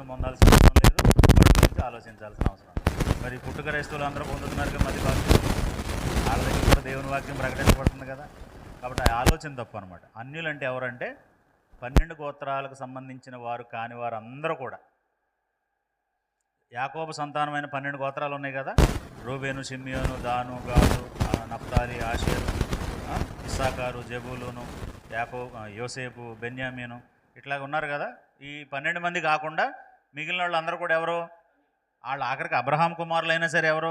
బాప్తిసం పొందాల్సిన అవసరం లేదు, వాటి గురించి ఆలోచించాల్సిన అవసరం లేదు. మరి పుట్టుక క్రైస్తవులు అందరూ పొందుతున్నారు మరి బాప్తిసం, వాళ్ళ దగ్గర కూడా దేవుని వాక్యం ప్రకటించబడుతుంది కదా. కాబట్టి ఆ ఆలోచన తప్పు అనమాట. అన్యులు అంటే ఎవరంటే 12 గోత్రాలకు సంబంధించిన వారు కాని వారు అందరూ కూడా. యాకోబు సంతానమైన 12 గోత్రాలు ఉన్నాయి కదా, రూబేను, షిమ్యోను, దాను, గాదు, నఫ్తాలి, ఆషేరు, ఇస్సాకారు, జెబూలూను, యోసేపు, బెన్యామీను, ఇట్లాగ ఉన్నారు కదా. ఈ 12 మంది కాకుండా మిగిలిన వాళ్ళు అందరూ కూడా ఎవరు? వాళ్ళు ఆఖరికి అబ్రహాం కుమారులు అయినా సరే ఎవరు?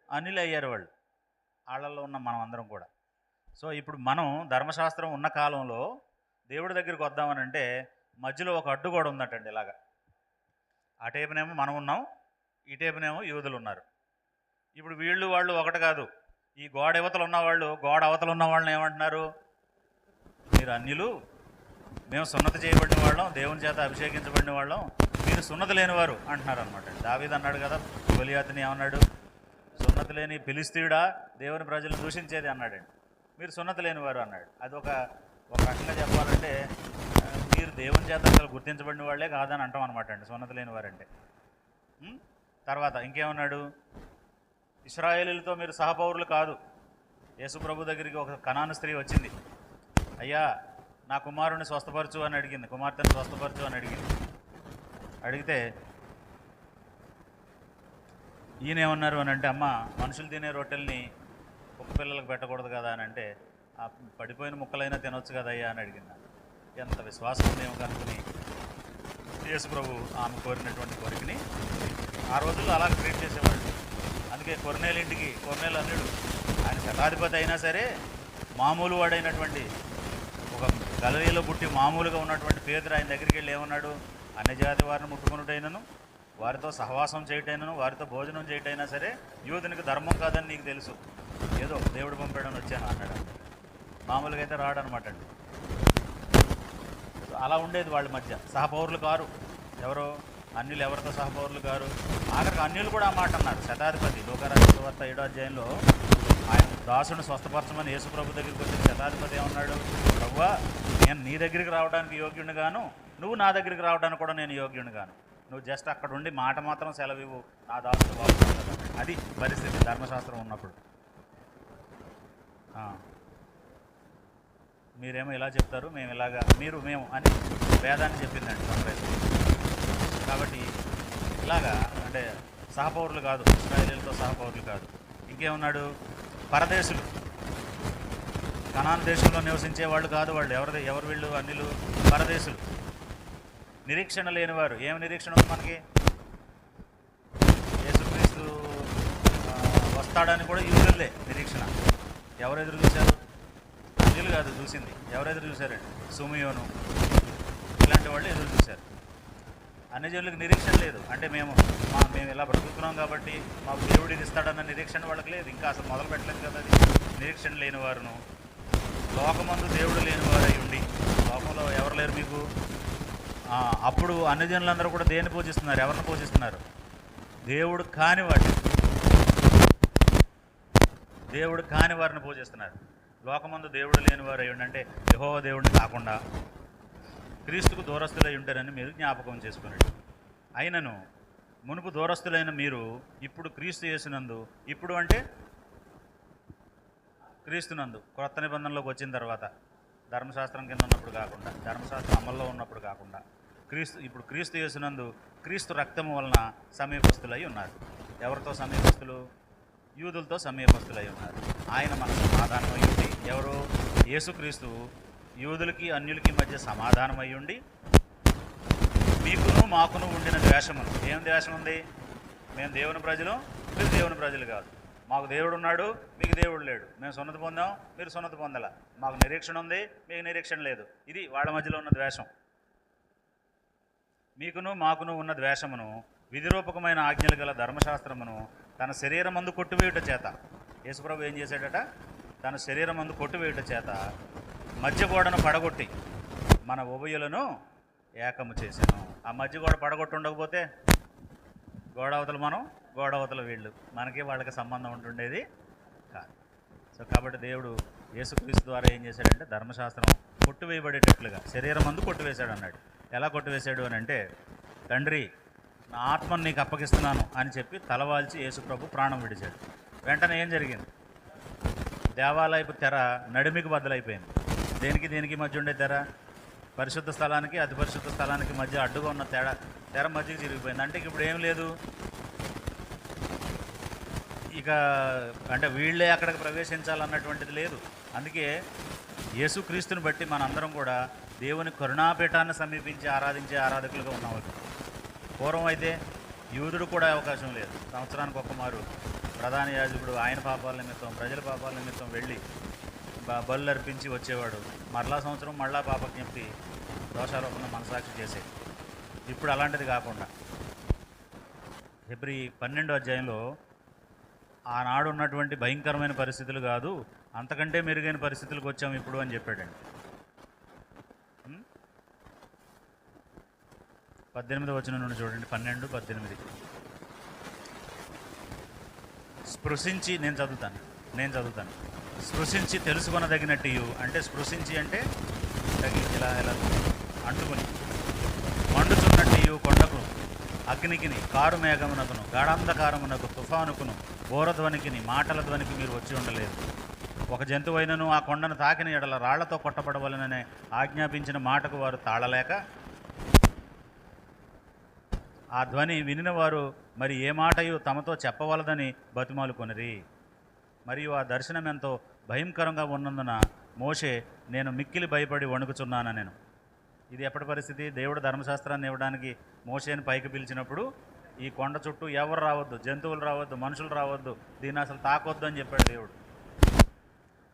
అన్యులు అయ్యారు వాళ్ళు. వాళ్ళల్లో ఉన్న మనం అందరం కూడా. సో ఇప్పుడు మనం ధర్మశాస్త్రం ఉన్న కాలంలో దేవుడి దగ్గరికి వద్దామని అంటే మధ్యలో ఒక అడ్డు కూడా ఉందటండి. ఇలాగా ఆ టైపునేమో మనం ఉన్నాం, ఈ టైపునేమో యూదులు ఉన్నారు. ఇప్పుడు వీళ్ళు వాళ్ళు ఒకటి కాదు. ఈ గోడ అవతలు ఉన్నవాళ్ళు గోడ అవతలు ఉన్న వాళ్ళని ఏమంటున్నారు? మీరు అన్యులు, మేము సున్నతి చేయబడిన వాళ్ళం, దేవుని చేత అభిషేకించబడిన వాళ్ళం, మీరు సున్నతి లేనివారు అంటున్నారు అనమాట. దావీదు అన్నాడు కదా, గొలియాతుని ఏమన్నాడు? సున్నతి లేని ఫిలిష్తీయుడా, దేవుని ప్రజలు దూషించేది అన్నాడండి. మీరు సున్నతి లేనివారు అన్నాడు. అది ఒక రకంగా చెప్పాలంటే మీరు దేవుని చేత అసలు గుర్తించబడిన వాళ్ళే కాదని అంటాం అనమాట అండి సున్నతి లేనివారంటే. తర్వాత ఇంకేమన్నాడు? ఇశ్రాయేలీలతో మీరు సహపౌరులు కాదు. యేసుప్రభు దగ్గరికి ఒక కనాను స్త్రీ వచ్చింది. అయ్యా నా కుమారుని స్వస్థపరచు అని అడిగింది, కుమార్తెను స్వస్థపరచు అని అడిగింది. అడిగితే ఈయనేమన్నారు అని అంటే, అమ్మ మనుషులు తినే రొట్టెల్ని కుక్క పిల్లలకు పెట్టకూడదు కదా అని అంటే, ఆ పడిపోయిన ముక్కలైనా తినొచ్చు కదయ్యా అని అడిగింది. ఎంత విశ్వాసం ఉందేమో కనుక్కుని యేసుప్రభు ఆమె కోరినటువంటి కోరికని ఆ రోజుల్లో అలా ట్రీట్ చేసేవాళ్ళు. అందుకే కొర్నేలు ఇంటికి, కొర్నేలు అన్యుడు, ఆయన శతాధిపతి అయినా సరే మామూలు వాడైనటువంటి ఒక గలిలీలో పుట్టి మామూలుగా ఉన్నటువంటి పేదరు ఆయన దగ్గరికి వెళ్ళి ఏమన్నాడు? అన్యజాతి వారిని ముట్టుకున్నట్టయినను, వారితో సహవాసం చేయటైనను, వారితో భోజనం చేయటైనా సరే యూదునికి ధర్మం కాదని నీకు తెలుసు, ఏదో దేవుడు పంపాడని వచ్చాను అన్నాడు. మామూలుగా అయితే రాడనమాట అండి. అలా ఉండేది వాళ్ళ మధ్య. సహపౌరులు కారు ఎవరో, అన్యులు ఎవరితో సహపౌరులు కారు. ఆఖరికి అన్యులు కూడా ఆ మాట అన్నారు. శతాధిపతి లోకరాజ్య వార్త 7వ అధ్యాయంలో ఆయన దాసుని స్వస్థపరచమని యేసుప్రభు దగ్గరికి వచ్చిన శతాధిపతి ఏమన్నాడు? ప్రభువా, నేను నీ దగ్గరికి రావడానికి యోగ్యుని గాను, నువ్వు నా దగ్గరికి రావడానికి కూడా నేను యోగ్యుని గాను. నువ్వు జస్ట్ అక్కడ ఉండి మాట మాత్రం సెలవివ్వు, నా దాసుడు బాగుంటుంది. అది పరిస్థితి ధర్మశాస్త్రం ఉన్నప్పుడు. మీరేమో ఇలా చెప్తారు, మేము ఇలాగా, మేము అని వేదాన్ని చెప్పిందండి కాంగ్రెస్. కాబట్టి ఇలాగా అంటే సహపౌరులు కాదు, ఇశ్రాయేలీలతో సహపౌరులు కాదు. ఇంకేమున్నాడు? పరదేశులు, కనాను దేశంలో నివసించే వాళ్ళు కాదు. వాళ్ళు ఎవరు వీళ్ళు? అన్యులు, పరదేశులు, నిరీక్షణ లేనివారు. ఏమి నిరీక్షణ ఉంది మనకి? యేసుక్రీస్తు వస్తాడని కూడా యూదులే నిరీక్షణ. ఎవరు ఎదురు చూశారు? అన్యులు కాదు చూసింది. ఎవరు ఎదురు చూశారండి? సుమియోను ఇలాంటి వాళ్ళు ఎదురు చూశారు. అన్యజనులకు నిరీక్షణ లేదు. అంటే మేము ఇలా బ్రతుకుతున్నాం కాబట్టి మాకు దేవుడు ఇది ఇస్తాడన్న నిరీక్షణ వాళ్ళకి లేదు. ఇంకా అసలు మొదలు పెట్టలేదు కదా. అది నిరీక్షణ లేని వారును, లోకమందు దేవుడు లేనివారు అయి ఉండి, లోకంలో ఎవరు లేరు మీకు. అప్పుడు అన్యజనులందరూ కూడా దేన్ని పూజిస్తున్నారు? ఎవరిని పూజిస్తున్నారు? దేవుడు కాని వారిని పూజిస్తున్నారు. లోకమందు దేవుడు లేనివారు అయి ఉండి అంటే యెహోవా దేవుడిని కాకుండా క్రీస్తుకు దూరస్తులై ఉంటారని మీరు జ్ఞాపకం చేసుకున్నాడు. అయినను మునుపు దూరస్తులైన మీరు ఇప్పుడు క్రీస్తు యేసునందు, ఇప్పుడు అంటే క్రీస్తునందు, క్రొత్త నిబంధనలోకి వచ్చిన తర్వాత, ధర్మశాస్త్రం కింద ఉన్నప్పుడు కాకుండా, ధర్మశాస్త్రం అమల్లో ఉన్నప్పుడు కాకుండా, ఇప్పుడు క్రీస్తు యేసునందు క్రీస్తు రక్తము వలన సమీపస్తులై ఉన్నారు. ఎవరితో సమీపస్తులు? యూదులతో సమీపస్తులై ఉన్నారు. ఆయన మన సమాధానమై ఉండి, ఎవరు? యేసుక్రీస్తు యూదులకి అన్యులకి మధ్య సమాధానమై ఉండి, మీకును మాకును ఉండిన ద్వేషమును. ఏం ద్వేషం ఉంది? మేము దేవుని ప్రజలు, మీరు దేవుని ప్రజలు కాదు. మాకు దేవుడు ఉన్నాడు, మీకు దేవుడు లేడు. మేము సున్నతి పొందాం, మీరు సున్నతి పొందాల. మాకు నిరీక్షణ ఉంది, మీకు నిరీక్షణ లేదు. ఇది వాళ్ళ మధ్యలో ఉన్న ద్వేషం. మీకును మాకును ఉన్న ద్వేషమును విధిరూపకమైన ఆజ్ఞలు గల ధర్మశాస్త్రమును తన శరీరమందు కొట్టివేయుట చేత, యేసుప్రభు ఏం చేశాడట? తన శరీరమందు కొట్టివేయుట చేత మధ్య గోడను పడగొట్టి మన ఉభయులను ఏకము చేశాను. ఆ మధ్య గోడ పడగొట్టి ఉండకపోతే గోడ అవతల మనం, గోడ అవతల వీళ్ళు, మనకి వాళ్ళకి సంబంధం ఉంటుండేది కాదు. సో కాబట్టి దేవుడు యేసుక్రీస్తు ద్వారా ఏం చేశాడంటే ధర్మశాస్త్రం కొట్టివేయబడేటట్లుగా శరీరం అందు కొట్టివేశాడు అన్నాడు. ఎలా కొట్టివేశాడు అని అంటే తండ్రి నా ఆత్మను నీకు అప్పగిస్తున్నాను అని చెప్పి తలవాల్చి యేసుప్రభు ప్రాణం విడిచాడు. వెంటనే ఏం జరిగింది? దేవాలయపు తెర నడిమికి బద్దలైపోయింది. దేనికి దేనికి మధ్య ఉండే తెర? పరిశుద్ధ స్థలానికి అతి పరిశుద్ధ స్థలానికి మధ్య అడ్డుగా ఉన్న తెర మధ్యకి చిరిగిపోయింది. అంటే ఇప్పుడు ఏం లేదు, ఇక అంటే వీళ్ళే అక్కడికి ప్రవేశించాలన్నటువంటిది లేదు. అందుకే యేసుక్రీస్తుని బట్టి మనందరం కూడా దేవుని కరుణాపీఠాన్ని సమీపించి ఆరాధించే ఆరాధకులుగా ఉన్నాము. పూర్వం అయితే యూదుడు కూడా అవకాశం లేదు. సంవత్సరానికి ఒక్కమారు ప్రధాన యాజకుడు ఆయన పాపాల నిమిత్తం, ప్రజల పాపాల నిమిత్తం వెళ్ళి బలు అర్పించి వచ్చేవాడు. మరలా సంవత్సరం మళ్ళా పాపజ్ఞప్తి దోషారోపణ మనసాక్షి చేసేది. ఇప్పుడు అలాంటిది కాకుండా హెబ్రీ 12వ అధ్యాయంలో ఆనాడు ఉన్నటువంటి భయంకరమైన పరిస్థితులు కాదు, అంతకంటే మెరుగైన పరిస్థితులకు వచ్చాము ఇప్పుడు అని చెప్పాడండి. 18వ వచనం నుండి చూడండి, 12-18. స్పృశించి నేను చదువుతాను. స్పృశించి తెలుసుకొనదగినట్టు అంటే స్పృశించి అంటే ఇలా అంటుకుని మండుచున్నట్టు కొండకు, అగ్నికిని, కారు మేఘమునకును, గాఢాంధకారమునకు, తుఫానుకును, బోరధ్వనికిని, మాటల ధ్వనికి మీరు వచ్చి ఉండలేదు. ఒక జంతువైనను ఆ కొండను తాకిన ఎడల రాళ్లతో కొట్టబడవలననే ఆజ్ఞాపించిన మాటకు వారు తాళలేక ఆ ధ్వని వినిన వారు మరి ఏ మాటయు తమతో చెప్పవలదని బతిమాలుకొనిరి. మరియు ఆ దర్శనం ఎంతో భయంకరంగా ఉన్నందున మోషే నేను మిక్కిలి భయపడి వణుకుచున్నాను నేను. ఇది ఎప్పటి పరిస్థితి? దేవుడు ధర్మశాస్త్రాన్ని ఇవ్వడానికి మోషేని పైకి పిలిచినప్పుడు ఈ కొండ చుట్టూ ఎవరు రావద్దు, జంతువులు రావద్దు, మనుషులు రావద్దు, దీన్ని అసలు తాకొద్దు అని చెప్పాడు దేవుడు.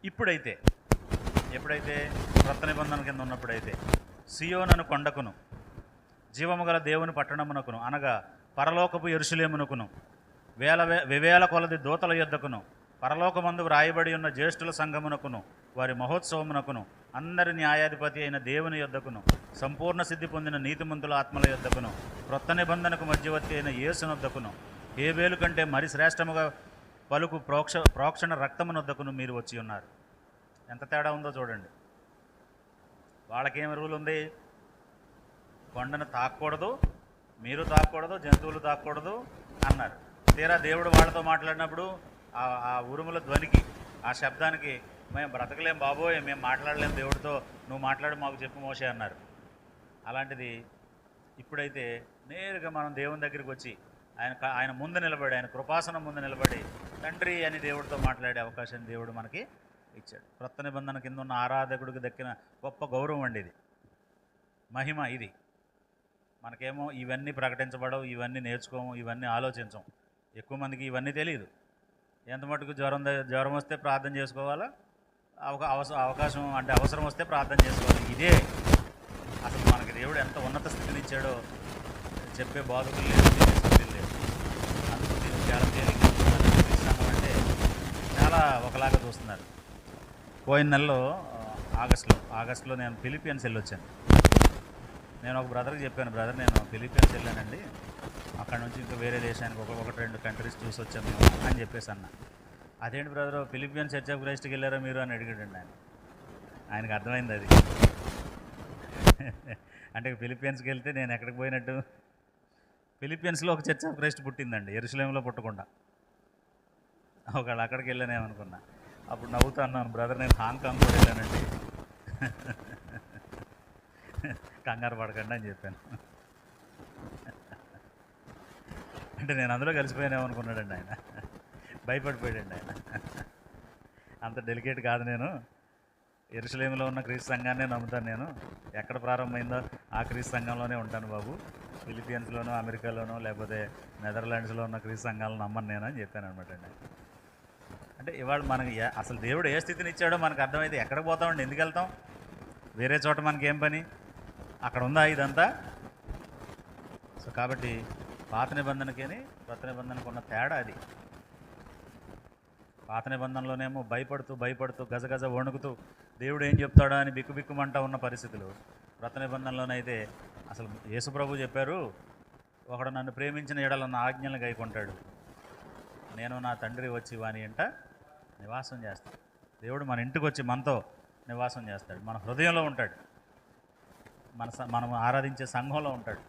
ఎప్పుడైతే క్రొత్త నిబంధన కింద ఉన్నప్పుడైతే సియోనను కొండకును, జీవము గల దేవుని పట్టణమునకును అనగా పరలోకపు యెరూషలేమునకును, వేవేల కొలది దూతల యొద్దకును, పరలోకమందు వ్రాయబడి ఉన్న జ్యేష్ఠుల సంఘమునకును, వారి మహోత్సవమునకును, అందరి న్యాయాధిపతి అయిన దేవుని యొద్దకును, సంపూర్ణ సిద్ధి పొందిన నీతిమంతుల ఆత్మల యొద్దకును, క్రొత్త నిబంధనకు మధ్యవర్తి అయిన యేసునొద్దకును, హేబేలు కంటే మరి శ్రేష్టముగా పలుకు ప్రోక్షణ రక్తమునొద్దకును మీరు వచ్చి ఉన్నారు. ఎంత తేడా ఉందో చూడండి. వాళ్ళకేం రూల్ ఉంది? కొండను తాకూడదు, మీరు తాకూడదు, జంతువులు తాకూడదు అన్నారు. తీరా దేవుడు వాళ్ళతో మాట్లాడినప్పుడు ఆ ఉరుముల ధ్వనికి, ఆ శబ్దానికి మేము బ్రతకలేం బాబోయ్, మేము మాట్లాడలేం దేవుడితో, నువ్వు మాట్లాడి మాకు చెప్పు మోషే అన్నారు. అలాంటిది ఇప్పుడైతే నేరుగా మనం దేవుని దగ్గరికి వచ్చి ఆయన ముందు నిలబడి, ఆయన కృపాసనం ముందు నిలబడి తండ్రి అని దేవుడితో మాట్లాడే అవకాశం దేవుడు మనకి ఇచ్చాడు. క్రొత్త నిబంధన కింద ఉన్న ఆరాధకుడికి దక్కిన గొప్ప గౌరవం అండి ఇది, మహిమ ఇది. మనకేమో ఇవన్నీ ప్రకటించబడవు, ఇవన్నీ నేర్చుకోము, ఇవన్నీ ఆలోచించం. ఎక్కువ మందికి ఇవన్నీ తెలియదు. ఎంత మటుకు జ్వరం వస్తే ప్రార్థన చేసుకోవాలా, అవకాశం అంటే అవసరం వస్తే ప్రార్థన చేసుకోవాలి. ఇదే అసలు మనకి దేవుడు ఎంత ఉన్నత స్థితిని ఇచ్చాడో చెప్పే బాధకులు లేదు, సభ్యులు లేదు. అందుకు దీన్ని చాలా తేలిక అంటే చాలా ఒకలాగా చూస్తున్నారు. పోయిన నెలలో ఆగస్టులో నేను ఫిలిపియన్స్ వెళ్ళొచ్చాను. నేను ఒక బ్రదర్కి చెప్పాను, బ్రదర్ నేను ఫిలిపియన్స్ వెళ్ళానండి, అక్కడ నుంచి ఇంకా వేరే దేశానికి ఒకటి 2 కంట్రీస్ చూసి వచ్చాము మేము అని చెప్పేసి అన్న. అదేంటి బ్రదర్ ఫిలిపియన్స్ చర్చ్ ఆఫ్ క్రైస్ట్కి వెళ్ళారా మీరు అని అడిగాడండి ఆయనకు అర్థమైంది అది. అంటే ఫిలిపియన్స్కి వెళ్తే నేను ఎక్కడికి పోయినట్టు? ఫిలిపియన్స్లో ఒక చర్చ్ ఆఫ్ క్రైస్ట్ పుట్టిందండి, యెరూషలేములో పుట్టకుండా. ఒకళ్ళు అక్కడికి వెళ్ళానేమనుకున్నా. అప్పుడు నవ్వుతూ అన్నాను, బ్రదర్ నేను హాంకాంగ్ కూడా వెళ్ళానండి, కంగారు పడకండి అని చెప్పాను. అంటే నేను అందులో కలిసిపోయానేమనుకున్నాడండి ఆయన, భయపడిపోయాడండి ఆయన. అంత డెలికేట్ కాదు నేను, యెరూషలేములో ఉన్న క్రీస్తు సంఘాన్నే నమ్ముతాను నేను, ఎక్కడ ప్రారంభమైందో ఆ క్రీస్తు సంఘంలోనే ఉంటాను బాబు, ఫిలిపియన్స్లోనో అమెరికాలోనో లేకపోతే నెదర్లాండ్స్లో ఉన్న క్రీస్తు సంఘాలను నమ్మను నేను అని చెప్పాను అనమాట అండి. అంటే ఇవాళ మనకి అసలు దేవుడు ఏ స్థితిని ఇచ్చాడో మనకు అర్థమైతే ఎక్కడికి పోతామండి, ఎందుకు వెళ్తాం? వేరే చోట మనకి ఏం పని? అక్కడ ఉందా ఇదంతా? సో కాబట్టి పాత నిబంధనకేని కొత్త నిబంధనకు ఉన్న తేడా అది. పాత నిబంధనలోనేమో భయపడుతూ గజగజ వణుకుతూ దేవుడు ఏం చెప్తాడో అని బిక్కుబిక్కుమంటా ఉన్న పరిస్థితులు. కొత్త నిబంధనలోనైతే అసలు యేసుప్రభు చెప్పారు, ఒకడు నన్ను ప్రేమించిన ఎడల నా ఆజ్ఞలను గైకొంటాడు, నేను నా తండ్రి వచ్చి వాని ఇంట నివాసం చేస్తాడు. దేవుడు మన ఇంటికి వచ్చి మనతో నివాసం చేస్తాడు, మన హృదయంలో ఉంటాడు, మనం ఆరాధించే సంఘంలో ఉంటాడు.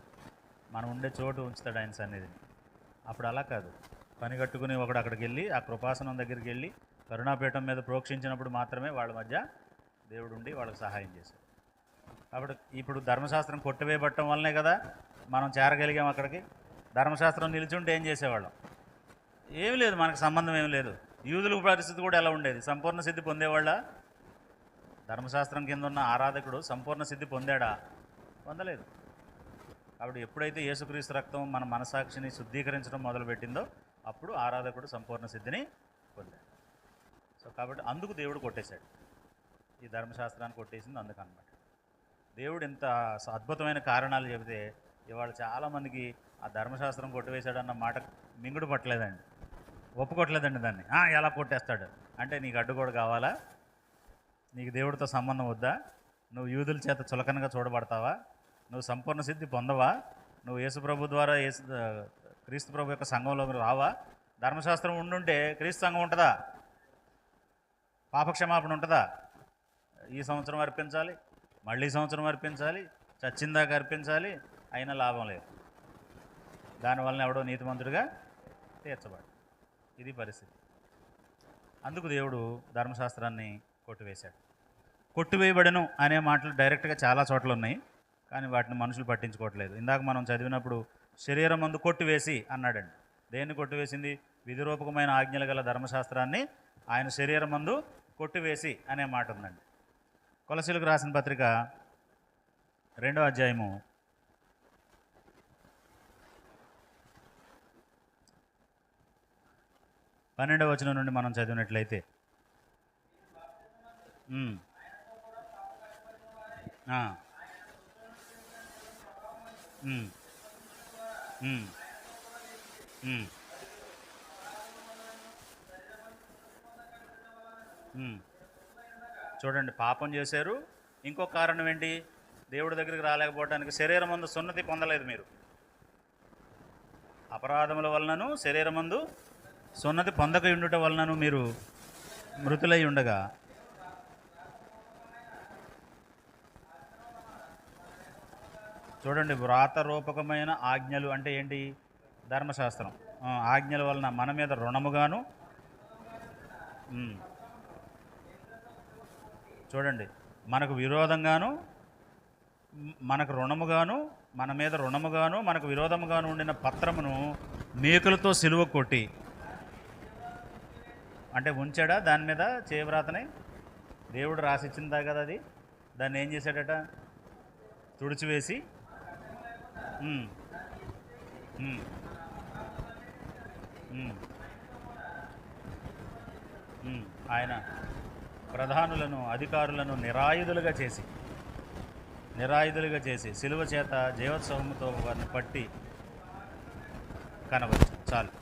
మనం ఉండే చోటు ఉంచుతాడు ఆయన సన్నిధిని. అప్పుడు అలా కాదు, పని కట్టుకుని ఒకడు అక్కడికి వెళ్ళి ఆ కృపాసనం దగ్గరికి వెళ్ళి కరుణాపీఠం మీద ప్రోక్షించినప్పుడు మాత్రమే వాళ్ళ మధ్య దేవుడు ఉండి వాళ్ళకి సహాయం చేశాడు. కాబట్టి ఇప్పుడు ధర్మశాస్త్రం కొట్టివేయబట్టడం వల్లనే కదా మనం చేరగలిగాం అక్కడికి. ధర్మశాస్త్రం నిలిచుంటే ఏం చేసేవాళ్ళం? ఏమి లేదు, మనకు సంబంధం ఏమి లేదు. యూదుల పరిస్థితి కూడా ఎలా ఉండేది? సంపూర్ణ సిద్ధి పొందేవాళ్ళ? ధర్మశాస్త్రం కింద ఉన్న ఆరాధకుడు సంపూర్ణ సిద్ధి పొందాడా? పొందలేదు. కాబట్టి ఎప్పుడైతే యేసుక్రీస్తు రక్తం మన మనసాక్షిని శుద్ధీకరించడం మొదలుపెట్టిందో అప్పుడు ఆరాధకుడు సంపూర్ణ సిద్ధిని పొందాడు. సో కాబట్టి అందుకు దేవుడు కొట్టేశాడు, ఈ ధర్మశాస్త్రాన్ని కొట్టేసింది అందుకనమాట. దేవుడు ఇంత అద్భుతమైన కారణాలు చెబితే ఇవాళ చాలామందికి ఆ ధర్మశాస్త్రం కొట్టివేశాడన్న మాట మింగుడు పట్టలేదండి, ఒప్పుకోవట్లేదండి దాన్ని. ఎలా కొట్టేస్తాడు అంటే, నీకు అడ్డుగోడు కావాలా? నీకు దేవుడితో సంబంధం వద్దా? నువ్వు యూదుల చేత చులకనగా చూడబడతావా? నువ్వు సంపూర్ణ సిద్ధి పొందవా? నువ్వు యేసుప్రభు ద్వారా క్రీస్తు ప్రభు యొక్క సంఘంలోకి రావా? ధర్మశాస్త్రం ఉండుంటే క్రీస్తు సంఘం ఉంటుందా? పాపక్షమాపణ ఉంటుందా? ఈ సంవత్సరం అర్పించాలి, మళ్ళీ సంవత్సరం అర్పించాలి, చచ్చిందాక అర్పించాలి, అయినా లాభం లేదు. దానివల్ల ఎవడో నీతిమంతుడిగా తీర్చబడు. ఇది పరిస్థితి. అందుకు దేవుడు ధర్మశాస్త్రాన్ని కొట్టివేశాడు. కొట్టివేయబడను అనే మాటలు డైరెక్ట్గా చాలా చోట్ల ఉన్నాయి, కానీ వాటిని మనుషులు పట్టించుకోవట్లేదు. ఇందాక మనం చదివినప్పుడు శరీరం మందు కొట్టివేసి అన్నాడండి. దేన్ని కొట్టివేసింది? విధిరూపకమైన ఆజ్ఞలు గల ధర్మశాస్త్రాన్ని ఆయన శరీరం మందు కొట్టివేసి అనే మాట ఉందండి. కొలసీలకు రాసిన పత్రిక 2వ అధ్యాయము 12వ వచనం నుండి మనం చదివినట్లయితే, చూడండి, పాపం చేశారు. ఇంకో కారణం ఏంటి? దేవుడి దగ్గరికి రాలేకపోవడానికి శరీరం మందు సున్నతి పొందలేదు మీరు. అపరాధముల వలనను శరీరమందు సున్నతి పొందక ఉండుట వలనను మీరు మృతులై ఉండగా చూడండి, వ్రాతరూపకమైన ఆజ్ఞలు అంటే ఏంటి? ధర్మశాస్త్రం ఆజ్ఞల వలన మన మీద రుణముగాను, చూడండి, మనకు విరోధంగాను, మనకు రుణముగాను, మన మీద రుణముగాను, మనకు విరోధముగాను ఉండిన పత్రమును మేకులతో సిలువ కొట్టి, అంటే ఉంచాడా దాని మీద చేయవ్రాతని? దేవుడు రాసిచ్చిందా కదా అది. దాన్ని ఏం చేశాడట? తుడిచివేసి ఆయన ప్రధానులను అధికారులను నిరాయుధులుగా చేసి సిలువ చేత జీవోత్సవముతో వారిని పట్టి కనవచ్చు. చాలు.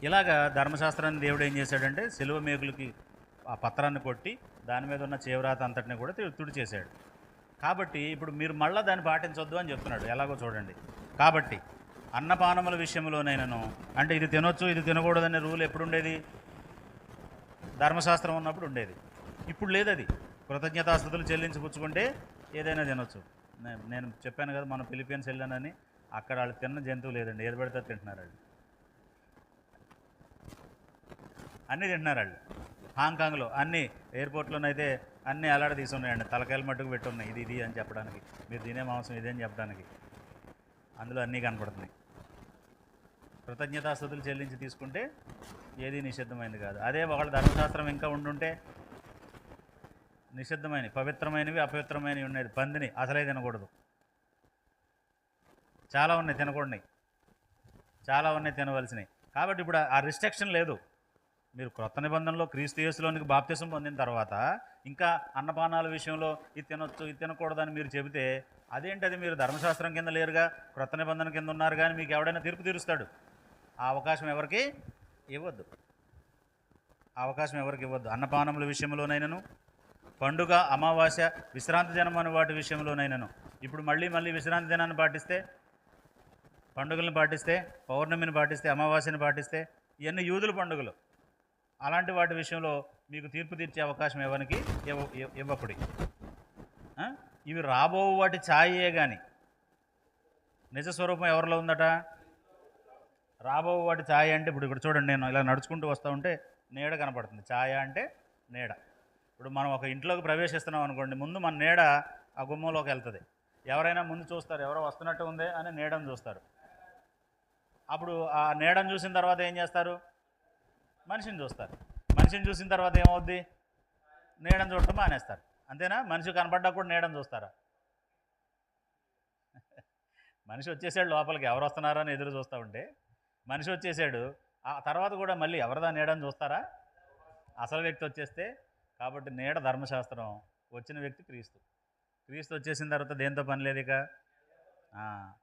ఇలాగా ధర్మశాస్త్రాన్ని దేవుడు ఏం చేశాడంటే సిలువ మేకులకి ఆ పత్రాన్ని కొట్టి దాని మీద ఉన్న చేవ్రాత అంతటిని కూడా తుడిచేశాడు. కాబట్టి ఇప్పుడు మీరు మళ్ళీ దాన్ని పాటించొద్దు అని చెప్తున్నాడు. ఎలాగో చూడండి. కాబట్టి అన్నపానముల విషయంలోనైనాను, అంటే ఇది తినొచ్చు ఇది తినకూడదనే రూల్ ఎప్పుడు ఉండేది? ధర్మశాస్త్రం ఉన్నప్పుడు ఉండేది. ఇప్పుడు లేదు అది. కృతజ్ఞతాస్తుతులు చెల్లించిపుచ్చుకుంటే ఏదైనా తినొచ్చు. నేను చెప్పాను కదా, మనం ఫిలిప్పీన్స్ వెళ్ళానని, అక్కడ వాళ్ళు తిన్న జంతువు లేదండి, ఏది పడితే తింటున్నారు వాళ్ళు. అన్నీ తింటున్నారు వాళ్ళు. హాంకాంగ్లో అన్నీ ఎయిర్పోర్ట్లోనైతే అన్నీ అలాడ తీసున్నాయండి, తలకాయలు మట్టుకు పెట్టున్నాయి. ఇది అని చెప్పడానికి, మీరు తినే మాంసం ఇదే అని చెప్పడానికి. అందులో అన్నీ కనపడుతున్నాయి. కృతజ్ఞతాస్తుతులు చెల్లించి తీసుకుంటే ఏది నిషిద్ధమైనది కాదు. అదే ఒకళ్ళ ధర్మశాస్త్రం ఇంకా ఉండుంటే నిషిద్ధమైనవి, పవిత్రమైనవి, అపవిత్రమైనవి ఉండేది. పందిని అసలే తినకూడదు. చాలా ఉన్నాయి తినకూడనివి, చాలా ఉన్నాయి తినవలసినవి. కాబట్టి ఇప్పుడు ఆ రిస్ట్రిక్షన్ లేదు. మీరు క్రొత్త నిబంధనలో క్రీస్తు యేసులోనికి బాప్తిసం పొందిన తర్వాత ఇంకా అన్నపానాల విషయంలో ఇది తినొచ్చు ఇది తినకూడదని మీరు చెబితే అదేంటి? అది మీరు ధర్మశాస్త్రం కింద లేరుగా, క్రొత్త నిబంధన కింద ఉన్నారు. కానీ మీకు ఎవడైనా తీర్పు తీరుస్తాడు. ఆ అవకాశం ఎవరికి ఇవ్వద్దు. అన్నపానముల విషయంలోనైనాను, పండుగ, అమావాస్య, విశ్రాంతి దినం అనే వాటి విషయంలోనైనాను. ఇప్పుడు మళ్ళీ విశ్రాంతి దినాన్ని పాటిస్తే, పండుగలను పాటిస్తే, పౌర్ణమిని పాటిస్తే, అమావాస్యని పాటిస్తే, ఇవన్నీ యూదుల పండుగలు. అలాంటి వాటి విషయంలో మీకు తీర్పు తీర్చే అవకాశం ఎవరికి ఇవ్వకుడి. ఇవి రాబో వాటి ఛాయే కానీ నిజ స్వరూపం ఎవరిలో ఉందట? రాబో వాటి ఛాయ అంటే ఇప్పుడు ఇక్కడ చూడండి, నేను ఇలా నడుచుకుంటూ వస్తూ ఉంటే నీడ కనపడుతుంది. ఛాయ అంటే నీడ. ఇప్పుడు మనం ఒక ఇంట్లోకి ప్రవేశిస్తున్నాం అనుకోండి, ముందు మన నీడ ఆ గుమ్మంలోకి వెళ్తుంది. ఎవరైనా ముందు చూస్తారు, ఎవరో వస్తున్నట్టు ఉందే అని నీడను చూస్తారు. అప్పుడు ఆ నీడను చూసిన తర్వాత ఏం చేస్తారు? మనిషిని చూస్తారు. మనిషిని చూసిన తర్వాత ఏమవుద్ది? నీడను చూడటం మానేస్తారు. అంతేనా? మనిషి కనపడ్డా కూడా నీడను చూస్తారా? మనిషి వచ్చేసాడు లోపలికి, ఎవరు వస్తున్నారని ఎదురు చూస్తూ ఉంటే మనిషి వచ్చేసాడు, ఆ తర్వాత కూడా మళ్ళీ ఎవరిదా నీడని చూస్తారా? అసలు వ్యక్తి వచ్చేస్తే. కాబట్టి నీడ ధర్మశాస్త్రం, వచ్చిన వ్యక్తి క్రీస్తు. క్రీస్తు వచ్చేసిన తర్వాత దేంతో పని లేదు ఇక.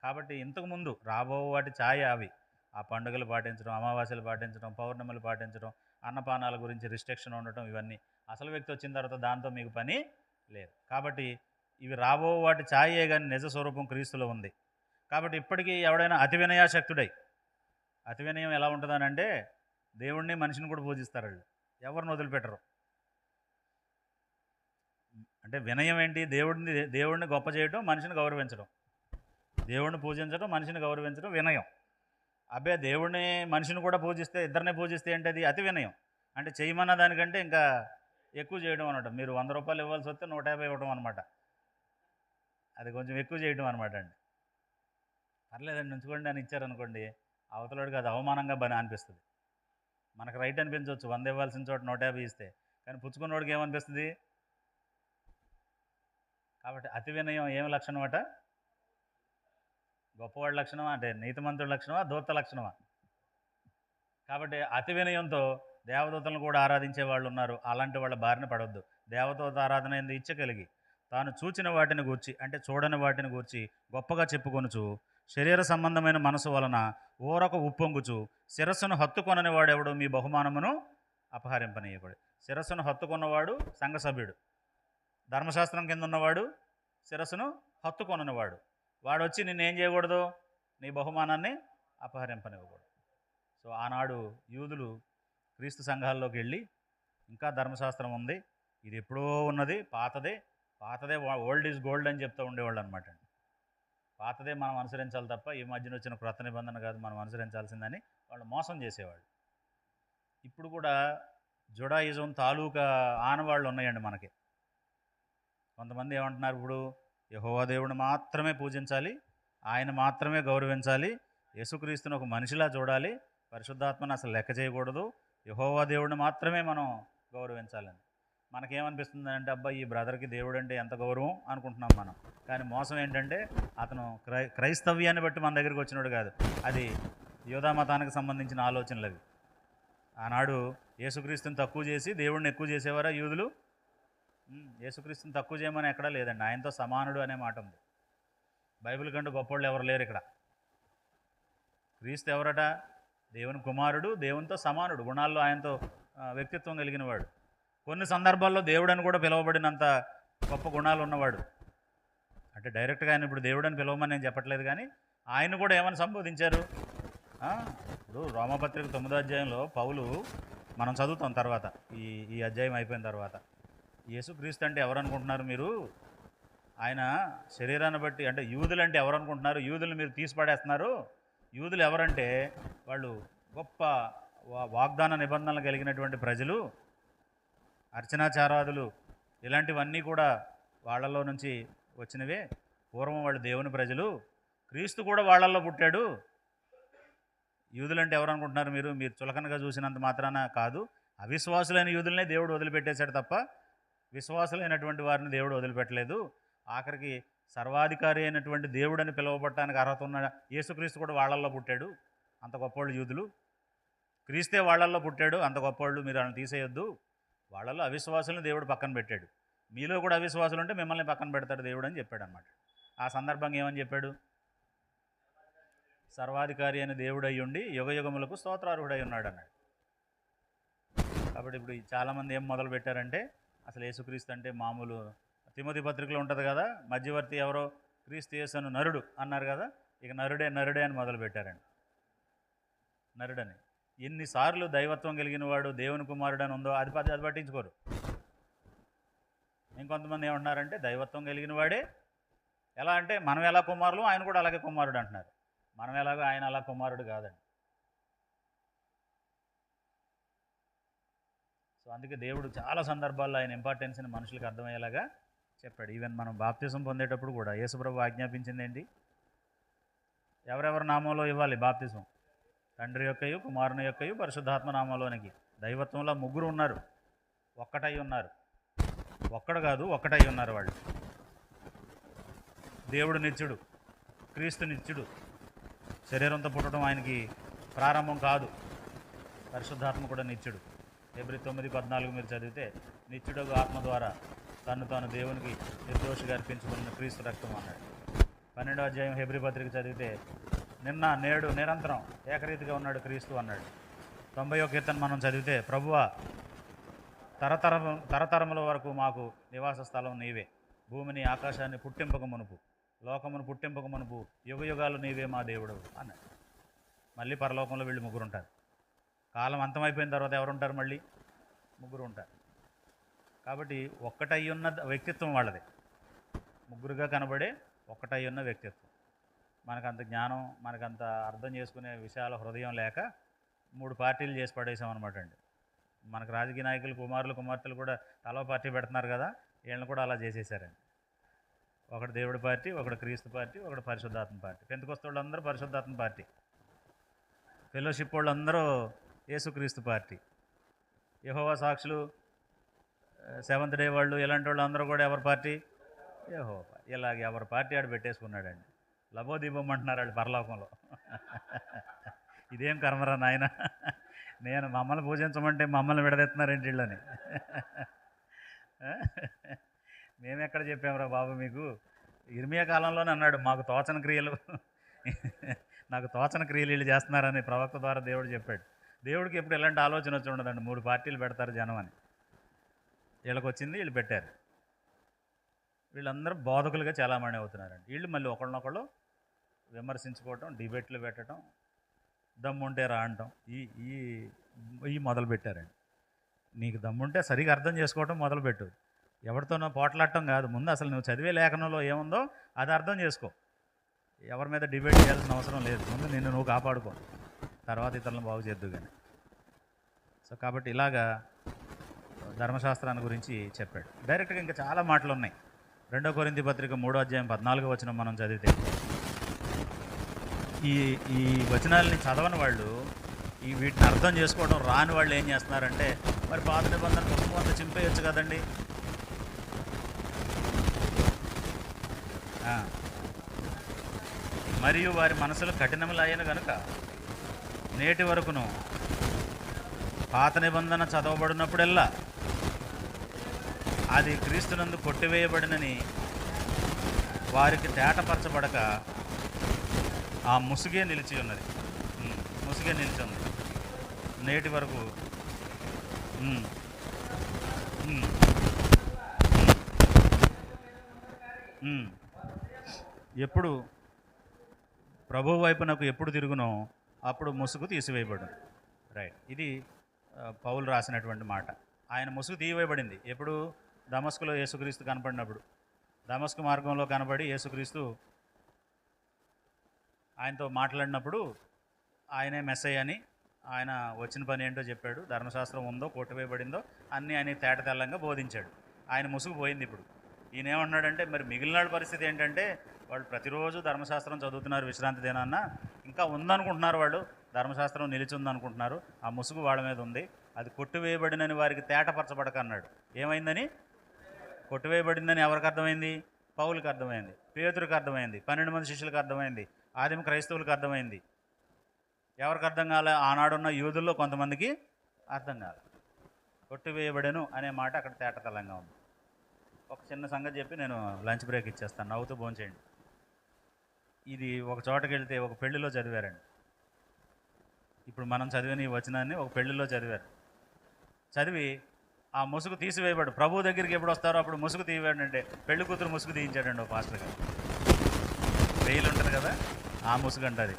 కాబట్టి ఇంతకుముందు రాబో వాటి ఛాయ అవి. ఆ పండుగలు పాటించడం, అమావాస్యలు పాటించడం, పౌర్ణములు పాటించడం, అన్నపానాల గురించి రిస్ట్రిక్షన్ ఉండటం, ఇవన్నీ. అసలు వ్యక్తి వచ్చిన తర్వాత దాంతో మీకు పని లేదు. కాబట్టి ఇవి రాబో వాటి ఛాయే కానీ నిజ స్వరూపం క్రీస్తులో ఉంది. కాబట్టి ఇప్పటికీ ఎవడైనా అతి వినయాశక్తుడై, అతి వినయం ఎలా ఉంటుందనంటే దేవుణ్ణి మనిషిని కూడా పూజిస్తారు వాళ్ళు, ఎవరిని వదిలిపెట్టరు. అంటే వినయం ఏంటి? దేవుడిని గొప్ప చేయడం, మనిషిని గౌరవించడం. దేవుడిని పూజించడం, మనిషిని గౌరవించడం వినయం. అబ్బే దేవుడిని మనిషిని కూడా పూజిస్తే, ఇద్దరిని పూజిస్తే ఏంటి? అది అతి వినయం. అంటే చేయమన్న దానికంటే ఇంకా ఎక్కువ చేయడం అనమాట. మీరు 100 రూపాయలు ఇవ్వాల్సి వస్తే 150 ఇవ్వడం అనమాట. అది కొంచెం ఎక్కువ చేయడం అనమాట అండి. పర్లేదండి ఉంచుకోండి అని ఇచ్చారనుకోండి, అవతలడికి అది అవమానంగా అనిపిస్తుంది. మనకు రైట్ అనిపించవచ్చు 100 ఇవ్వాల్సిన చోట 150 ఇస్తే, కానీ పుచ్చుకున్నోడికి ఏమనిపిస్తుంది? కాబట్టి అతి వినయం ఏమి లక్షణం అట? గొప్పవాడి లక్షణమా? అంటే నీతిమంతుడి లక్షణమా? దూత లక్షణమా? కాబట్టి అతి వినయంతో దేవదూతలను కూడా ఆరాధించే వాళ్ళు ఉన్నారు. అలాంటి వాళ్ళ బారిన పడవద్దు. దేవదూత ఆరాధన ఎందు ఇచ్చ కలిగి తాను చూచిన వాటిని గూర్చి, అంటే చూడని వాటిని గూర్చి గొప్పగా చెప్పుకొనుచు, శరీర సంబంధమైన మనసు వలన ఊరకు ఉప్పొంగుచు, శిరస్సును హత్తుకొనని వాడెవడు మీ బహుమానమును అపహరింపనీయకుడు. శిరస్సును హత్తుకున్నవాడు సంఘ సభ్యుడు. ధర్మశాస్త్రం కింద ఉన్నవాడు శిరస్సును హత్తుకొననివాడు. వాడు వచ్చి నిన్నేం చేయకూడదు? నీ బహుమానాన్ని అపహరింపనివ్వకూడదు. సో ఆనాడు యూదులు క్రీస్తు సంఘాల్లోకి వెళ్ళి, ఇంకా ధర్మశాస్త్రం ఉంది, ఇది ఎప్పుడో ఉన్నది, పాతదే, ఓల్డ్ ఈజ్ గోల్డ్ అని చెప్తూ ఉండేవాళ్ళు అనమాట. పాతదే మనం అనుసరించాలి తప్ప ఈ మధ్యన వచ్చిన క్రొత్త నిబంధన కాదు మనం అనుసరించాల్సిందని వాళ్ళు మోసం చేసేవాళ్ళు. ఇప్పుడు కూడా జుడాయిజం తాలూకా ఆనవాళ్ళు ఉన్నాయండి మనకి. కొంతమంది ఏమంటున్నారు, ఇప్పుడు యెహోవా దేవుడిని మాత్రమే పూజించాలి, ఆయన మాత్రమే గౌరవించాలి, యేసుక్రీస్తుని ఒక మనిషిలా చూడాలి, పరిశుద్ధాత్మను అసలు లెక్క చేయకూడదు, యెహోవా దేవుడిని మాత్రమే మనం గౌరవించాలని. మనకేమనిపిస్తుంది అంటే, అబ్బా ఈ బ్రదర్కి దేవుడు అంటే ఎంత గౌరవం అనుకుంటున్నాం మనం. కానీ మోసం ఏంటంటే అతను క్రైస్తవ్యాన్ని బట్టి మన దగ్గరికి వచ్చినాడు కాదు, అది యూదా మతానికి సంబంధించిన ఆలోచనలు అవి. ఆనాడు యేసుక్రీస్తుని తక్కువ చేసి దేవుడిని ఎక్కువ చేసేవారా యూదులు? యేసుక్రీస్తుని తక్కువ చేయమని ఎక్కడా లేదండి. ఆయనతో సమానుడు అనే మాట ఉంది. బైబిల్ కంటూ గొప్పోళ్ళు ఎవరు లేరు ఇక్కడ. క్రీస్తు ఎవరట? దేవుని కుమారుడు, దేవునితో సమానుడు, గుణాల్లో ఆయనతో వ్యక్తిత్వం కలిగిన వాడు. కొన్ని సందర్భాల్లో దేవుడని కూడా పిలువబడినంత గొప్ప గుణాలు ఉన్నవాడు. అంటే డైరెక్ట్గా ఆయన ఇప్పుడు దేవుడని పిలవమని నేను చెప్పట్లేదు, కానీ ఆయన కూడా ఏమని సంబోధించారు? ఇప్పుడు రోమపత్రిక 9వ అధ్యాయంలో పౌలు, మనం చదువుతాం తర్వాత, ఈ అధ్యాయం అయిపోయిన తర్వాత, యేసుక్రీస్తు అంటే ఎవరు అనుకుంటున్నారు మీరు? ఆయన శరీరాన్ని బట్టి, అంటే యూదులు అంటే ఎవరు అనుకుంటున్నారు? యూదులు మీరు తీసిపడేస్తున్నారు. యూదులు ఎవరంటే వాళ్ళు గొప్ప వాగ్దాన నిబంధనలు కలిగినటువంటి ప్రజలు, అర్చనాచారాదులు, ఇలాంటివన్నీ కూడా వాళ్ళల్లో నుంచి వచ్చినవే. పూర్వం వాళ్ళు దేవుని ప్రజలు, క్రీస్తు కూడా వాళ్ళల్లో పుట్టాడు. యూదులంటే ఎవరు అనుకుంటున్నారు మీరు? మీరు చులకనగా చూసినంత మాత్రాన కాదు. అవిశ్వాసులైన యూదులనే దేవుడు వదిలిపెట్టేశాడు తప్ప విశ్వాసులైనటువంటి వారిని దేవుడు వదిలిపెట్టలేదు. ఆఖరికి సర్వాధికారి అయినటువంటి దేవుడని పిలువబడటానికి అర్హత ఉన్న యేసుక్రీస్తు కూడా వాళ్ళల్లో పుట్టాడు. అంత గొప్పవాళ్ళు యూదులు. క్రీస్తే వాళ్ళల్లో పుట్టాడు, అంత గొప్పవాళ్ళు, మీరు వాళ్ళని తీసేయొద్దు. వాళ్ళల్లో అవిశ్వాసులను దేవుడు పక్కన పెట్టాడు. మీలో కూడా అవిశ్వాసులు ఉంటే మిమ్మల్ని పక్కన పెడతాడు దేవుడు అని చెప్పాడు అనమాట. ఆ సందర్భంగా ఏమని చెప్పాడు? సర్వాధికారి అయిన దేవుడై ఉండి యుగయుగములకు స్తోత్రార్హుడై ఉన్నాడు అన్నాడు. కాబట్టి ఇప్పుడు చాలామంది ఏం మొదలు పెట్టారంటే, అసలు యేసుక్రీస్తు అంటే మామూలు తిమోతి పత్రికలో ఉంటుంది కదా, మధ్యవర్తి ఎవరో క్రీస్తు యేసును నరుడు అన్నారు కదా, ఇక నరుడే అని మొదలు పెట్టారండి. నరుడని ఎన్నిసార్లు దైవత్వం కలిగిన వాడు దేవుని కుమారుడు అని ఉందో అది పట్టించుకోరు. ఇంకొంతమంది ఏమంటున్నారంటే దైవత్వం కలిగిన వాడే ఎలా అంటే మనం ఎలా కుమారులు, ఆయన కూడా అలాగే కుమారుడు అంటున్నారు. మనం ఎలాగో ఆయన అలా కుమారుడు కాదండి. సో అందుకే దేవుడు చాలా సందర్భాల్లో ఆయన ఇంపార్టెన్స్ని మనుషులకు అర్థమయ్యేలాగా చెప్పాడు. ఈవెన్ మనం బాప్తిజం పొందేటప్పుడు కూడా యేసుప్రభు ఆజ్ఞాపించింది ఏంటి? ఎవరెవరి నామంలో ఇవ్వాలి బాప్తిజం? తండ్రి యొక్కయు, కుమారుని యొక్కయు, పరిశుద్ధాత్మ నామంలోనికి. దైవత్వంలో ముగ్గురు ఉన్నారు, ఒక్కటై ఉన్నారు. ఒక్కడు కాదు, ఒక్కటై ఉన్నారు వాళ్ళు. దేవుడు నిత్యుడు, క్రీస్తు నిత్యుడు. శరీరంతో పుట్టడం ఆయనకి ప్రారంభం కాదు. పరిశుద్ధాత్మ కూడా నిత్యుడు. హెబ్రీ 9:14 మీరు చదివితే, నిత్యుడగు ఆత్మ ద్వారా తను తాను దేవునికి నిర్దోషిగా అర్పించుకున్న క్రీస్తు రక్తం అన్నాడు. 12వ అధ్యాయం హెబ్రీ పత్రిక చదివితే, నిన్న నేడు నిరంతరం ఏకరీతిగా ఉన్నాడు క్రీస్తు అన్నాడు. 91వ కీర్తన మనం చదివితే, ప్రభువా తరతరముల వరకు మాకు నివాస స్థలం నీవే, భూమిని ఆకాశాన్ని పుట్టింపక మునుపు, లోకమును పుట్టింపక మునుపు యుగ యుగాలు నీవే మా దేవుడు అన్నాడు. మళ్ళీ పరలోకంలో వీళ్ళు ముగ్గురు ఉంటారు. కాలం అంతమైపోయిన తర్వాత ఎవరుంటారు? మళ్ళీ ముగ్గురు ఉంటారు. కాబట్టి ఒక్కటై ఉన్న వ్యక్తిత్వం వాళ్ళది. ముగ్గురుగా కనబడే ఒక్కటై ఉన్న వ్యక్తిత్వం. మనకంత జ్ఞానం, మనకంత అర్థం చేసుకునే విషయాల హృదయం లేక 3 పార్టీలు చేసి పడేసామన్నమాట అండి. మనకు రాజకీయ నాయకులు, కుమారులు, కుమార్తెలు కూడా తలో పార్టీ పెడుతున్నారు కదా, వీళ్ళని కూడా అలా చేసేసారండి. ఒకడు దేవుడి పార్టీ, ఒకడు క్రీస్తు పార్టీ, ఒకడు పరిశుద్ధాత్మ పార్టీ. పెంతెకొస్తు వాళ్ళందరూ పరిశుద్ధాత్మ పార్టీ, ఫెలోషిప్ వాళ్ళందరూ యేసుక్రీస్తు పార్టీ, యెహోవా సాక్షులు, సెవెంత్ డే వాళ్ళు, ఇలాంటి వాళ్ళు అందరూ కూడా ఎవరి పార్టీ? యెహోవా పార్టీ. ఇలాగ ఎవరి పార్టీ ఆడు పెట్టేసుకున్నాడండి. లబోదీపం అంటున్నారు వాళ్ళు పరలోకంలో. ఇదేం కర్మరా నాయన, నేను మమ్మల్ని పూజించమంటే మమ్మల్ని విడదెత్తున్నారేంటి వీళ్ళని. మేము ఎక్కడ చెప్పామురా బాబు మీకు? ఇర్మియా కాలంలోనే అన్నాడు, మాకు తోచని క్రియలు నాకు తోచని క్రియలు వీళ్ళు చేస్తున్నారని ప్రవక్త ద్వారా దేవుడు చెప్పాడు. దేవుడికి ఎప్పుడు ఎలాంటి ఆలోచన వచ్చి ఉండదండి. 3 పార్టీలు పెడతారు జనం అని. వీళ్ళకి వచ్చింది, వీళ్ళు పెట్టారు. వీళ్ళందరూ బోధకులుగా చాలామంది అవుతున్నారండి. వీళ్ళు మళ్ళీ ఒకళ్ళనొకళ్ళు విమర్శించుకోవటం, డిబేట్లు పెట్టడం, దమ్ముంటే రా అంటాం, ఈ మొదలుపెట్టారండి. నీకు దమ్ముంటే సరిగా అర్థం చేసుకోవటం మొదలుపెట్టు. ఎవరితోనో పోట్లాడటం కాదు. ముందు అసలు నువ్వు చదివే లేఖనంలో ఏముందో అది అర్థం చేసుకో. ఎవరి మీద డిబేట్ చేయాల్సిన అవసరం లేదు. ముందు నిన్ను నువ్వు కాపాడుకో, తర్వాత ఇతరులను బాగు చేద్దు కానీ. సో కాబట్టి ఇలాగా ధర్మశాస్త్రాన్ని గురించి చెప్పాడు. డైరెక్ట్గా ఇంకా చాలా మాటలు ఉన్నాయి. 2 కొరింథీ పత్రిక 3వ అధ్యాయం 14వ వచనం మనం చదివితే, ఈ వచనాలని చదవని వాళ్ళు, వీటిని అర్థం చేసుకోవడం రాని వాళ్ళు ఏం చేస్తున్నారంటే, మరి పాత నిబంధన పుస్తకం అంతా చింపేయచ్చు కదండి. మరియు వారి మనసులు కఠినములైన కనుక నేటి వరకును పాత నిబంధన చదవబడినప్పుడల్లా అది క్రీస్తునందు కొట్టివేయబడినని వారికి తేటపరచబడక ఆ ముసుగే నిలిచి ఉన్నది. ముసుగే నిలిచి ఉంది నేటి వరకు. ఎప్పుడు ప్రభువు వైపునకు ఎప్పుడు తిరుగునో అప్పుడు ముసుగు తీసివేయబడు. రైట్, ఇది పౌలు రాసినటువంటి మాట. ఆయన ముసుగు తీయవేయబడింది ఎప్పుడు? దమస్కులో యేసుక్రీస్తు కనపడినప్పుడు. దమస్కు మార్గంలో కనబడి యేసుక్రీస్తు ఆయనతో మాట్లాడినప్పుడు ఆయనే మెస్సయ్య అని, ఆయన వచ్చిన పని ఏంటో చెప్పాడు. ధర్మశాస్త్రం ఉందో కొట్టివేయబడిందో అన్నీ ఆయన తేట తెల్లంగా బోధించాడు. ఆయన ముసుగు పోయింది. ఇప్పుడు ఈయన ఏమన్నాడంటే, మరి మిగిలిన పరిస్థితి ఏంటంటే, వాళ్ళు ప్రతిరోజు ధర్మశాస్త్రం చదువుతున్నారు విశ్రాంతి దినాన్న, ఇంకా ఉందనుకుంటున్నారు, వాళ్ళు ధర్మశాస్త్రం నిలిచి ఉందనుకుంటున్నారు. ఆ ముసుగు వాళ్ళ మీద ఉంది. అది కొట్టివేయబడినని వారికి తేటపరచబడక అన్నాడు. ఏమైందని? కొట్టివేయబడిందని ఎవరికి అర్థమైంది? పౌలుకి అర్థమైంది, పేతురుకి అర్థమైంది, 12 మంది శిష్యులకు అర్థమైంది, ఆదిమ క్రైస్తవులకు అర్థమైంది. ఎవరికి అర్థం కాలే? ఆనాడున్న యూదుల్లో కొంతమందికి అర్థం కాలే. కొట్టివేయబడెను అనే మాట అక్కడ తేటతలంగా ఉంది. ఒక చిన్న సంగతి చెప్పి నేను లంచ్ బ్రేక్ ఇచ్చేస్తాను, నవ్వుతూ భోంచేయండి. ఇది ఒక చోటకి వెళ్తే ఒక పెళ్లిలో చదివారండి. ఇప్పుడు మనం చదివిన ఈ వచనాన్ని ఒక పెళ్లిలో చదివారు. చదివి ఆ ముసుగు తీసివేయబడు, ప్రభు దగ్గరికి ఎప్పుడు వస్తారో అప్పుడు ముసుగు తీయబడంటే పెళ్లి కూతురు ముసుగు తీయించాడండి ఒక పాస్టర్ గారు. వెయిల్ ఉంటుంది కదా, ఆ ముసుగు అంటది.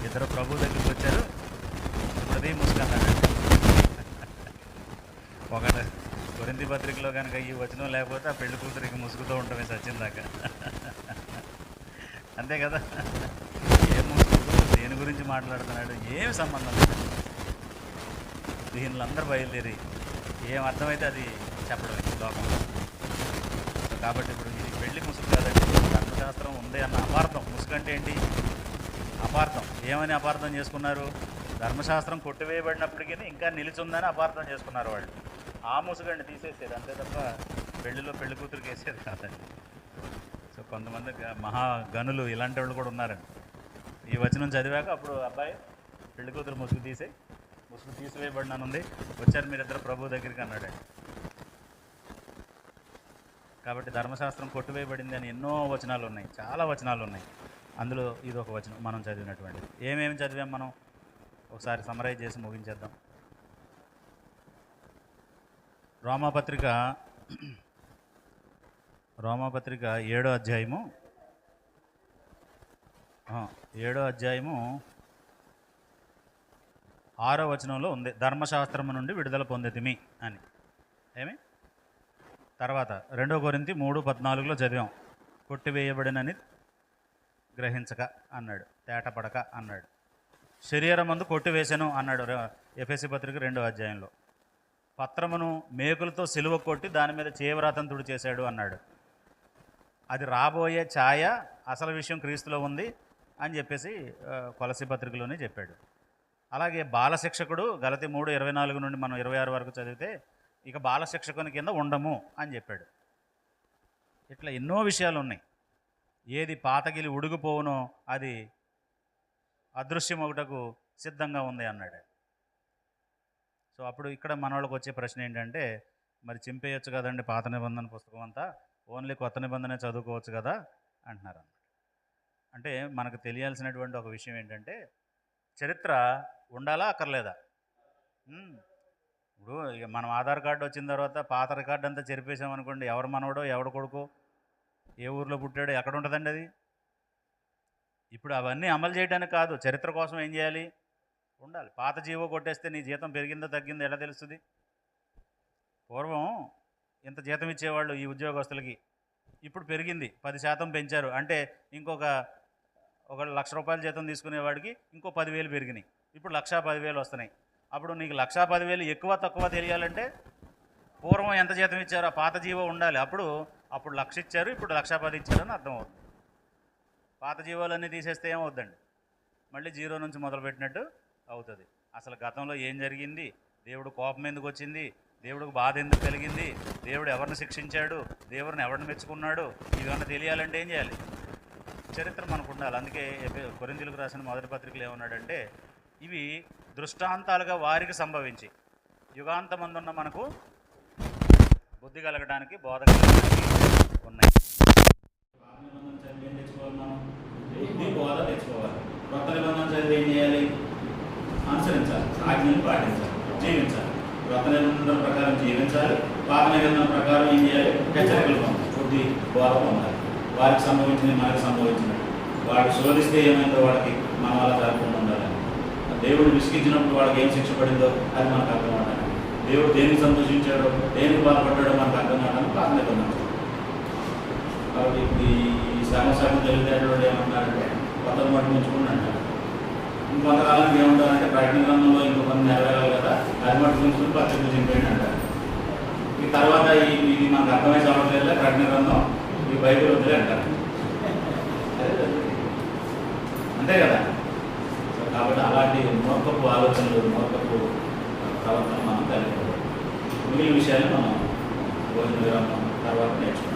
ఇద్దరు ప్రభు దగ్గరికి వచ్చారు, ప్రతి ముసుగు అన్నాడు. కొరింథీ పత్రికలో కనుక ఈ వచనం లేకపోతే ఆ పెళ్లి కూతురికి ముసుగుతూ ఉంటామే సచ్చిందాక. అంతే కదా, ఏ ముసుగు దేని గురించి మాట్లాడుతున్నాడు, ఏమి సంబంధం లేదు. దీనిలో అందరూ బయలుదేరి ఏం అర్థమైతే అది చెప్పడం లోకంలో. కాబట్టి ఇప్పుడు ఇది పెళ్లి ముసుగు కాదండి, ధర్మశాస్త్రం ఉంది అన్న అపార్థం. ముసుగు అంటే ఏంటి? అపార్థం. ఏమని అపార్థం చేసుకున్నారు? ధర్మశాస్త్రం కొట్టివేయబడినప్పటికీ ఇంకా నిలిచిందని అపార్థం చేసుకున్నారు వాళ్ళు. ఆ ముసుగండి తీసేసేది, అంతే తప్ప పెళ్లిలో పెళ్లి కూతురికి వేసేది కాదండి. సో కొంతమంది మహా గనులు ఇలాంటి వాళ్ళు కూడా ఉన్నారండి. ఈ వచనం చదివాక అప్పుడు అబ్బాయి పెళ్లి కూతురు ముసుగు తీసివేయబడినానుంది, వచ్చారు మీరిద్దరు ప్రభు దగ్గరికి అన్నాడండి. కాబట్టి ధర్మశాస్త్రం కొట్టివేయబడింది అని ఎన్నో వచనాలు ఉన్నాయి, చాలా వచనాలు ఉన్నాయి. అందులో ఇది ఒక వచనం మనం చదివినటువంటిది. ఏమేమి చదివాం మనం ఒకసారి సమరైజ్ చేసి ముగించేద్దాం. రోమాపత్రిక 7వ అధ్యాయము 6వ వచనంలో ఉంది, ధర్మశాస్త్రము నుండి విడుదల పొందితిమి అని. ఏమి తర్వాత 2 కొరింథీ 3:14 చదివాం, కొట్టివేయబడినని గ్రహించక అన్నాడు, తేటపడక అన్నాడు. శరీరమందు కొట్టివేసెను అన్నాడు ఎఫెసీ పత్రిక 2వ అధ్యాయంలో. పత్రమును మేకులతో సిలువ కొట్టి దాని మీద చేవ్రాతం తుడి చేశాడు అన్నాడు. అది రాబోయే ఛాయ, అసలు విషయం క్రీస్తులో ఉంది అని చెప్పేసి కొలసీ పత్రికలోనే చెప్పాడు. అలాగే బాలశిక్షకుడు గలతీ 3:24 నుండి మనం 26 వరకు చదివితే ఇక బాలశిక్షకుని కింద ఉండము అని చెప్పాడు. ఇట్లా ఎన్నో విషయాలు ఉన్నాయి. ఏది పాతగిలి ఉడిగిపోవునో అది అదృశ్యమొకటకు సిద్ధంగా ఉంది అన్నాడు. సో అప్పుడు ఇక్కడ మన వాళ్ళకి వచ్చే ప్రశ్న ఏంటంటే, మరి చింపేయచ్చు కదండి పాత నిబంధన పుస్తకం అంతా, ఓన్లీ కొత్త నిబంధనే చదువుకోవచ్చు కదా అంటున్నారు అన్నమాట. అంటే మనకు తెలియాల్సినటువంటి ఒక విషయం ఏంటంటే, చరిత్ర ఉండాలా అక్కర్లేదా? ఇప్పుడు ఇక మనం ఆధార్ కార్డు వచ్చిన తర్వాత పాత రికార్డు అంతా చెరిపేసామనుకోండి, ఎవరు మనవడో ఎవడు కొడుకో ఏ ఊర్లో పుట్టాడో ఎక్కడ ఉంటుందండి అది? ఇప్పుడు అవన్నీ అమలు చేయడానికి కాదు, చరిత్ర కోసం ఏం చేయాలి? ఉండాలి. పాత జీవో కొట్టేస్తే నీ జీతం పెరిగిందో తగ్గిందో ఎలా తెలుస్తుంది? పూర్వం ఇంత జీతం ఇచ్చేవాళ్ళు ఈ ఉద్యోగస్తులకి, ఇప్పుడు పెరిగింది 10% పెంచారు అంటే ఇంకొక 1,00,000 రూపాయల జీతం తీసుకునేవాడికి ఇంకో 10,000 పెరిగినాయి. ఇప్పుడు 1,10,000 వస్తున్నాయి. అప్పుడు నీకు 1,10,000 ఎక్కువ తక్కువ తెలియాలంటే పూర్వం ఎంత జీతం ఇచ్చారో ఆ పాత జీవో ఉండాలి. అప్పుడు 1,00,000 ఇచ్చారు, ఇప్పుడు 1,10,000 ఇచ్చారని అర్థం అవుతుంది. పాత జీవోలన్నీ తీసేస్తే ఏమవుద్దండి? మళ్ళీ జీరో నుంచి మొదలుపెట్టినట్టు అవుతుంది. అసలు గతంలో ఏం జరిగింది, దేవుడు కోపం ఎందుకు వచ్చింది, దేవుడికి బాధ ఎందుకు కలిగింది, దేవుడు ఎవరిని శిక్షించాడు, దేవుడిని ఎవరిని మెచ్చుకున్నాడు, ఇవన్నీ తెలియాలంటే ఏం చేయాలి? చరిత్ర మనకు ఉండాలి. అందుకే కొరింథీయులకు రాసిన మొదటి పత్రికలు ఏమన్నాడంటే, ఇవి దృష్టాంతాలుగా వారికి సంభవించి యుగాంతమందున్న మనకు బుద్ధి కలగడానికి, బోధ కలగడానికి ఉన్నాయి. బుద్ధి బోధ తెచ్చుకోవాలి. కొత్త నిబంధన చదివి ఏం చేయాలి? అనుసరించాలి, ఆజ్ఞలు పాటించాలి, జీవించాలి. కొత్త నిబంధన ప్రకారం జీవించాలి, పాత నిబంధన ప్రకారం ఏం చేయాలి? హెచ్చరికలు పొందాలి, బుద్ధి బోధ పొందాలి. వారికి సంభవించినవి మనకు సంభవించినట్టు, వాడు శోధిస్తే ఏమైందో వాడికి మన వల్ల జరగకుండా ఉండాలి. దేవుడు విసిగించినప్పుడు వాడికి ఏం శిక్ష పడిందో అది మనకు అర్థం అవ్వాలి. దేవుడు దేనికి సంతోషించాడో, దేనికి బాధపడ్డాడో మనకు అర్థం కావడానికి పాత నిబంధన. కాబట్టి ఈ సగం తెలివితేటలు ఏమంటారంటే కొత్త మాట ఉంచుకుని అంటారు. ఇంకొంతకాలానికి ఏమంటారంటే ప్రకటన గ్రంథంలో ఇంకొన్ని నెరవేరాలి కదా, అది మటు ఉంచుకుని పత్రికలు చింపేయండి అంటారు. ఈ తర్వాత ఇది మనకు అర్థమై చదవట్లేదు ప్రకటన గ్రంథం, ఈ బైబిల్ వదిలే అంటారు. అంతే కదా. సో కాబట్టి అలాంటి మూర్ఖపు ఆలోచనలు, మూర్ఖపు ప్రవర్తన మనం కలిగి మిగిలిన విషయాలు మనం భోజన విరామం తర్వాత నేర్చుకుంటాం.